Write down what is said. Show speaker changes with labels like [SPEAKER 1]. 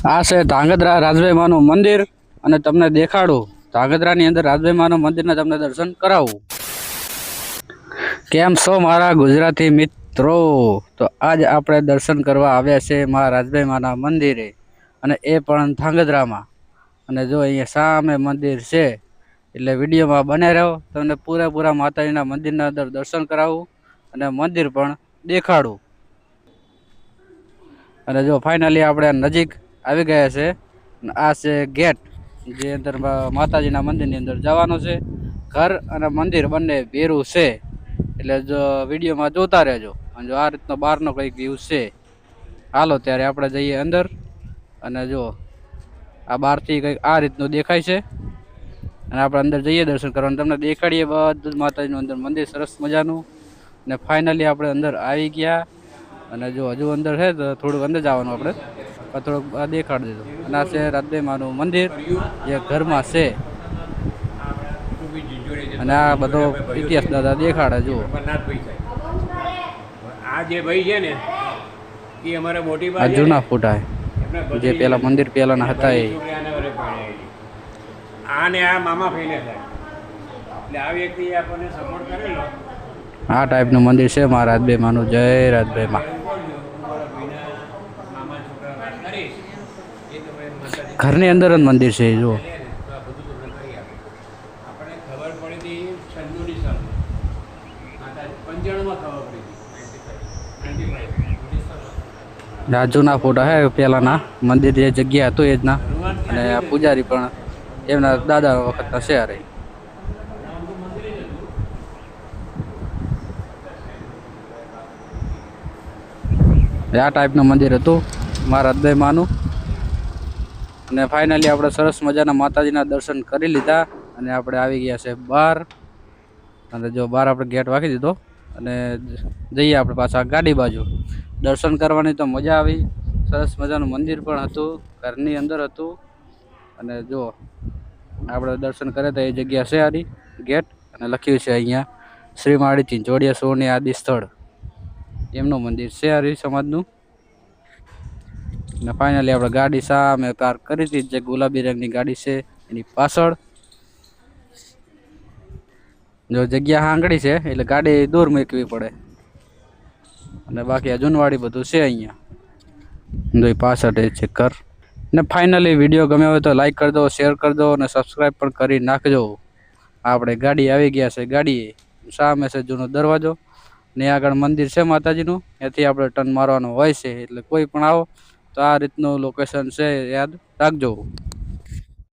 [SPEAKER 1] આ છે ધાંગધ્રા રાજભાઈ માનું મંદિર અને તમને દેખાડું ધાંગધ્રાની અંદર રાજભાઈ માનું મંદિરના તમને દર્શન કરાવું. કેમ છો મારા ગુજરાતી મિત્રો? તો આજ આપણે દર્શન કરવા આવ્યા છે મારા રાજભાઈ માના મંદિરે, અને એ પણ ધાંગધ્રામાં. અને જો અહીંયા સામે મંદિર છે એટલે વિડીયોમાં બને રહો, તમને પૂરેપૂરા માતાજીના મંદિરના અંદર દર્શન કરાવું અને મંદિર પણ દેખાડું. અને જો ફાઇનલી આપણે નજીક આવી ગયા છે. આ છે ગેટ, જે અંદર માતાજીના મંદિરની અંદર જવાનું છે. ઘર અને મંદિર બંને ભેરું છે, એટલે જો વિડીયોમાં જોતા રહેજો. અને જો આ રીતનો બહારનો કંઈક વ્યૂ છે. હાલો ત્યારે આપણે જઈએ અંદર. અને જો આ બહારથી કંઈક આ રીતનું દેખાય છે, અને આપણે અંદર જઈએ દર્શન કરવાનું, તમને દેખાડીએ બધું માતાજીનું અંદર મંદિર સરસ મજાનું. અને ફાઇનલી આપણે અંદર આવી ગયા. અને જો હજુ અંદર છે તો થોડુંક અંદર જવાનું, આપણે થોડુંક દેખાડી દીધું. અને આ છે રાજભાઈ માનું મંદિર જે ઘરમાં છે. અને આ બધો ઇતિહાસ દાદા દેખાડે. જુઓ
[SPEAKER 2] આ જે ભાઈ છે ને એ અમારા મોટી
[SPEAKER 1] આ જૂના ફોટા જે પેલા મંદિર પેલાના હતા એ.
[SPEAKER 2] આ ને આ મામા ફઈને થાય, એટલે આ વ્યક્તિ આપણને સપોર્ટ કરેલો.
[SPEAKER 1] આ ટાઈપનું મંદિર છે મારા રાજભાઈ માનું. જય રાજભાઈ માં. ઘરની અંદર જ મંદિર છે. જુઓ
[SPEAKER 2] આપણે ખબર પડી હતી છન્નુની સામે પંચાણુંમાં ખબર પડી હતી.
[SPEAKER 1] રાજુના ફોટા હે પેલાના મંદિર જે જગ્યા હતું એ જ ના. અને આ પૂજારી પણ એમના દાદા વખતના છે. અરે આ ટાઈપનું મંદિર હતું મારા રાજભાઈ માનું. અને ફાઇનલી આપણે સરસ મજાના માતાજીના દર્શન કરી લીધા, અને આપણે આવી ગયા છે બહાર. અને જો બહાર આપણે ગેટ વાગી દીધો, અને જઈએ આપણે પાછા ગાડી બાજુ. દર્શન કરવાની તો મજા આવી. સરસ મજાનું મંદિર પણ હતું, ઘરની અંદર હતું. અને જો આપણે દર્શન કર્યા હતા એ જગ્યા છે આરી ગેટ, અને લખ્યું છે અહીંયા શ્રી માળી ચિંચોડિયા સોની આદિ સ્થળ, એમનું મંદિર છે આરી સમાજનું. અને ફાઇનલી આપણે ગાડી સામે પાર્ક કરી હતી, જે ગુલાબી રંગની ગાડી છે એની પાછળ. જો જગ્યા આંગળી છે એટલે ગાડી દૂર મૂકવી પડે. અને બાકી આ જૂનવાડી બધું છે અહીંયા. જો પાછળ છે ઘર. ને ફાઇનલી વિડીયો ગમ્યો હોય તો લાઈક કરી દો, શેર કરી દો, અને સબસ્ક્રાઈબ પણ કરી નાખજો. આપણે ગાડી આવી ગયા છે. ગાડી સામે છે જૂનો દરવાજો, ને આગળ મંદિર છે માતાજીનું. ત્યાંથી આપણે ટર્ન મારવાનો હોય છે, એટલે કોઈ પણ આવો તો આ રીતનું લોકેશન છે યાદ રાખજો.